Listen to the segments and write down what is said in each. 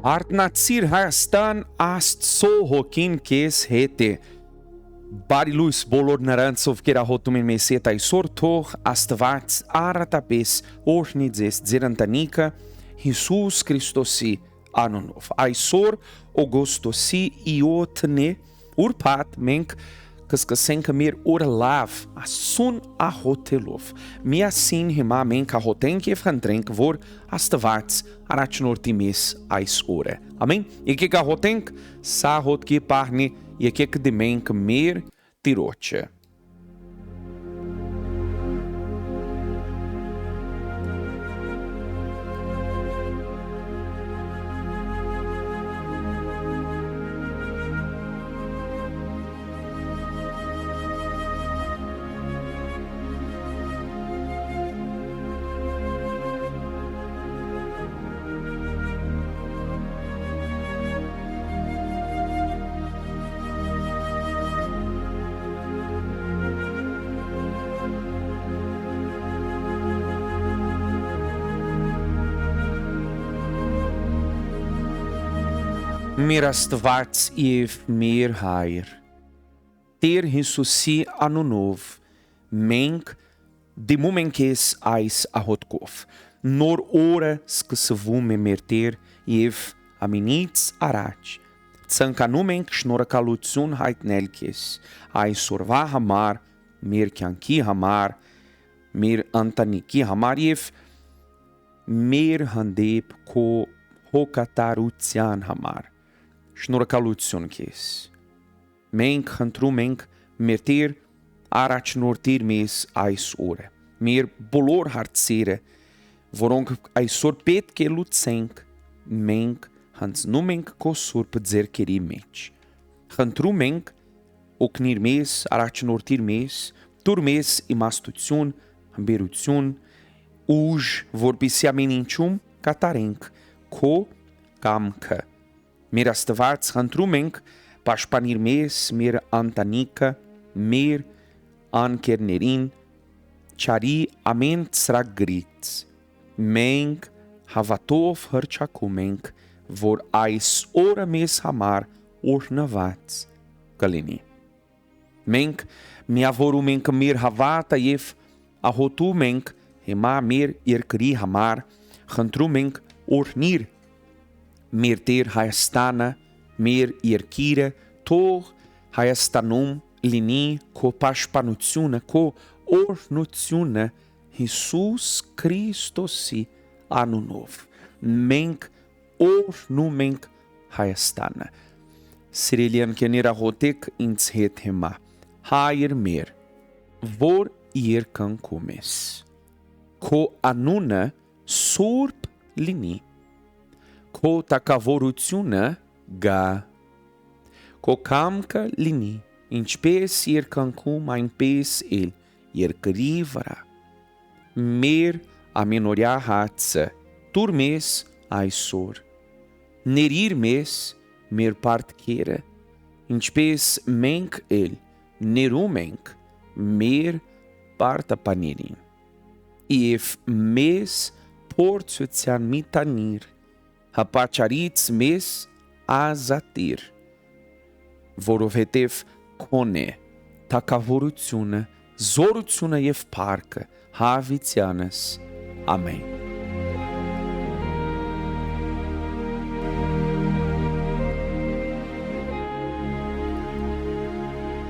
Artnatsir Հայաստան Աստծո հոգին քեզ հետ է։ Բարի լույս բոլոր նրանց, ովքեր ահոտում են մեզ հետ այսօր, թող Աստված առատապես օրհնի ձեզ ձեր ընտանիքը Հիսուս Քրիստոսի անունով։ Այսօր օգոստոսի 7-ն է, ուրբաթ մենք կսկսենք մեր օրը լավ Աստծուն ահոտելով։ Միասին հիմա մենք ահոտենք եւ խնդրենք, որ Աստված առաջնորդի մեզ այս օրը։ Ամեն։ Եկեք ահոտենք, սա հոտքի պահնի, եկեք դիմենք մեր Տիրոջը։ Մեր Աստված եւ մեր Հայր, Տեր Հիսուսի անունով, մենք դիմում ենք քեզ այս ահոտքով։ Նոր օրը սկսվում է մեր Տեր եւ ամենից առաջ ցանկանում ենք շնորհակալություն հայտնել քեզ այսօրվա համար, մեր կյանքի համար, մեր ընտանիքի համար եւ մեր հանդեպ քո հոգատարության համար։ Շնորհակալություն քեզ։ Մենք խնդրում ենք մեր Տեր առաջնորդիր մեզ այս օրը։ Մեր բոլոր հարցերը, որոնք այսօր պետք է լուծենք, մենք հանձնում ենք քո սուրբ ձեռքերի մեջ։ Խնդրում ենք օգնիր մեզ, առաջնորդիր մեզ, տուր մեզ իմաստություն, հմբերություն, ուժ, որպեսզի ամեն ինչում կատարենք քո կամքը։ Մեր Աստված խնդրում ենք պաշտպանիր մեզ, մեր ընտանիքը, մեր անկերներին, չարի ամեն ծրագրից։ Մենք հավատով հռչակում ենք, որ այս օրը մեզ համար օրհնված կլինի։ Մենք միավորում ենք մեր հավատը եւ ահոտում ենք հիմա մեր երկրի համար, խնդրում ենք օրհնիր մեր Տեր Հայաստանը, մեր երկիրը, թող Հայաստանում լինի քո պաշտպանությունը, քո օրհնությունը Հիսուս Քրիստոսի անունով։ Մենք օրհնում ենք Հայաստանը։ Սիրելի ընկերներ, ահոտեք ինձ հետ հիմա։ Հայր մեր, որ երկնքում ես, քո անունը սուրբ լինի, քո տակավորությունը գա, քո կամքը լինի, ինչպես երկնքում, այնպես էլ երկրի վրա։ Մեր ամենօրյա հացը տուր մեզ այսօր, ներիր մեզ մեր պարտքերը, ինչպես մենք էլ ներում ենք մեր պարտապաներին, եւ մեզ փորձության մի տանիր, հապաճարից մեզ ազատիր, որովհետև քոն է թագավորությունը, զորությունը եւ փառքը հավիտյանս։ Ամեն։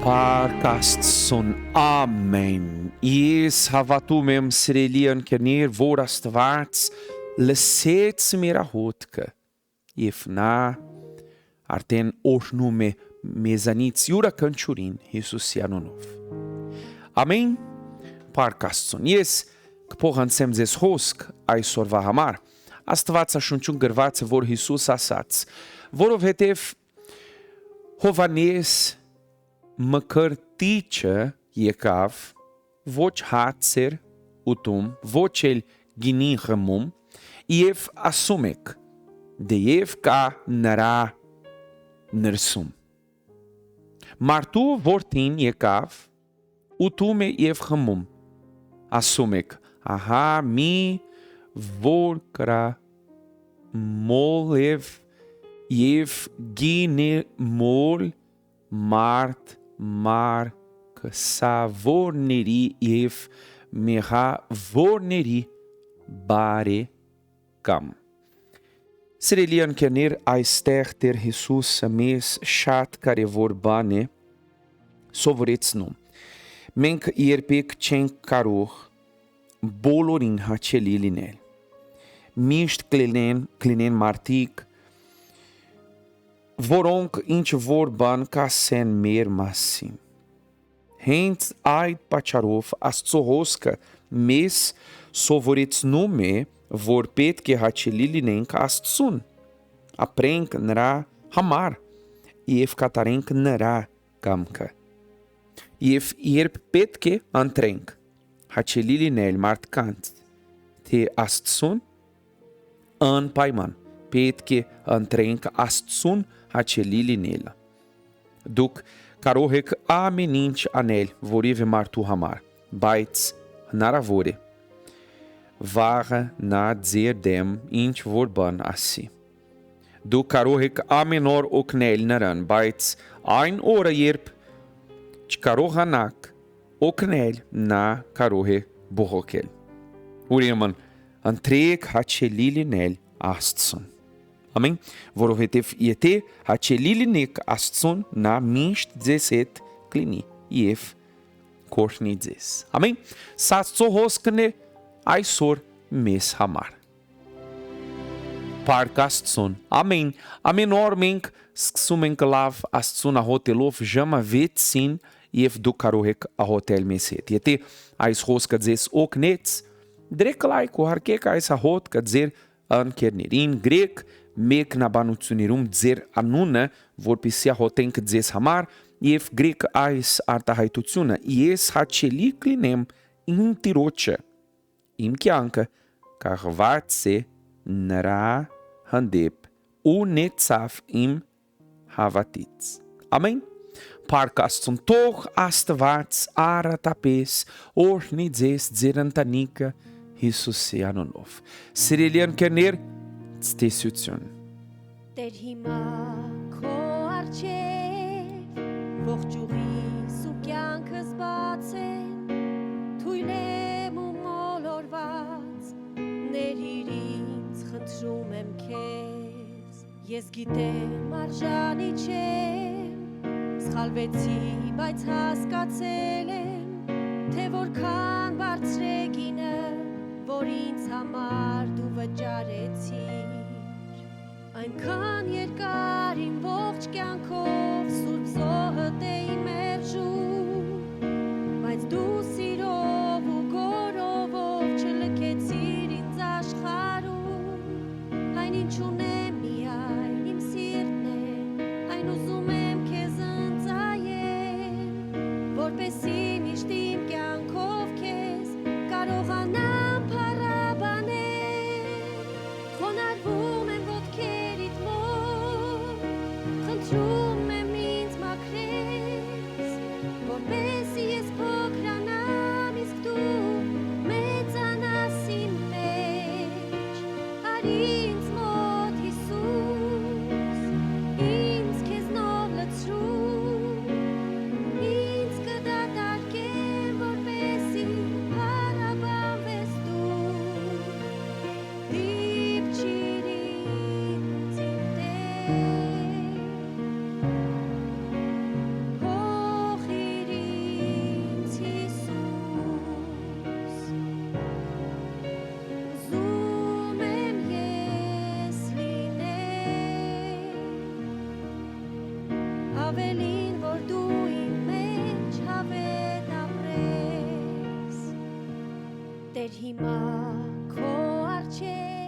Փառք Աստծուն, ամեն։ Ես հավատում եմ, սիրելի ընկերներ, որ Աստված լսեց մեր ահոտքը եւ նա արդեն օրհնում է մեզանից յուրաքանչյուրին Հիսուսի անունով։ Ամեն։ Փառք Աստծուն։ Ես կփոխանցեմ ձեզ խոսք այսօրվա համար։ Աստվածաշունչում գրված է, որ Հիսուս ասաց, որովհետև Հովհաննես մկրտիչը եկավ, ոչ հացեր ուտում, ոչ էլ գինի խմում, եւ ասում եք, դեև կա նրա ներսում։ Մարդու որդին եկավ, ուտում է եւ խմում, ասում եք, ահա մի որ կրա մոլ եւ եւ գինե մոլ մարդ մար կսավորների եւ մեղավորների բարե կամ Սիրելի ընկերներ, այստեղ Տեր Հիսուսը մեզ շատ կարևոր բան է սովորեցնում։ Մենք երբեք չենք կարող բոլորին հաճելի լինել։ Միշտ կլինեն մարդիկ, որոնք ինչ որ բան կասեն մեր մասին։ Հենց այդ պատճառով Աստծո խոսքը մեզ սովորեցնում է, որ պետք է հաճելի լինենք Աստծուն, ապրենք նրա համար եւ կատարենք նրա կամքը։ Եվ երբ պետք է ընտրենք հաճելի լինել մարդկանց, թե Աստծուն, անպայման պետք է ընտրենք Աստծուն հաճելի լինելը։ Դուք կարող եք ամեն ինչ անել որևէ մարդու համար, բայց հնարավոր է վաղը նա ձեր դեմ ինչ որ բան ասի։ Դուք կարող եք ամեն օր օգնել նրան, բայց այն օրը, երբ չկարողանաք օգնել, նա կարող է բողոքել։ Ուրեմն ընտրեք հաճելի լինել Աստծուն։ Ամեն, որովհետև եթե հաճելի լինեք Աստծուն, նա միշտ ձեզ հետ կլինի եւ կօրհնի ձեզ։ Ամեն, սա Աստծո խոսքն է այսօր մեզ համար։ Փառք Աստծուն։ Ամեն, ամեն օր մենք սկսում ենք լավ Աստծուն աղոթելով ժամը 6-ին եւ դուք կարող եք աղոթել մեզ հետ։ Եթե այս խոսքը ձեզ օգնեց, դրեք լայք ու հարգեք այս աղոթքը ձեր ընկերներին, գրեք մեկնաբանություններում ձեր անունը, որպեսզի աղոթենք ձեզ համար եւ գրեք այս արտահայտությունը. ես հաճելի կլինեմ իմ Տիրոջը, իմ կյանքը կախված է նրա հանդեպ ու նեցավ իմ հավատից։ Ամեն։ Փառք Աստծուն, թող Աստված առատապես օրհնի ձեզ ձեր ընտանիքը Հիսուսի անունով։ Սիրելի ընկերներ, ցտեսություն։ Տեր հիմա քո առջև ողջ ուղիս ու կյանքս բաց են, թույլ եմ ու մոլորված, ներիր ինձ, խնդրում եմ քեզ, ես գիտեմ արժանի չեմ, սխալվեցի, բայց հասկացել եմ, թե որքան բարձր է գինը, որ ինձ համար դու վճարեցիր, այնքան երկար իմ ողջ կյանքով սուրբ զոհդ էի մերժում, բայց դու սիրով ու գորովով չլքեցիր ինձ աշխարհում, այն ինչ ունեմ միայն իմ սիրտն է, այն ուզում եմ քեզ ընծայել, որպեսզի միշտ իմ կյանքով քեզ կարողանամ փառաբանել, խոնարհվում եմ ոտքերիդ մոտ, խնդրում եմ ինձ մաքրես, որպեսզի ես փոքրանամ, իսկ դու մեծանաս իմ մեջ, արի ինձ մոտ Հիսուս, ինձ քեզնով լցրու, ինձ կդատարկեմ, որպեսզի փառաբանվես դու, դիպչիր ինձ իմ Տեր, փոխիր ինձ Հիսուս, ուզում եմ ես լինել, ավելին, որ դու իմ մեջ հավետ ապրես, Տեր հիմա քո առջև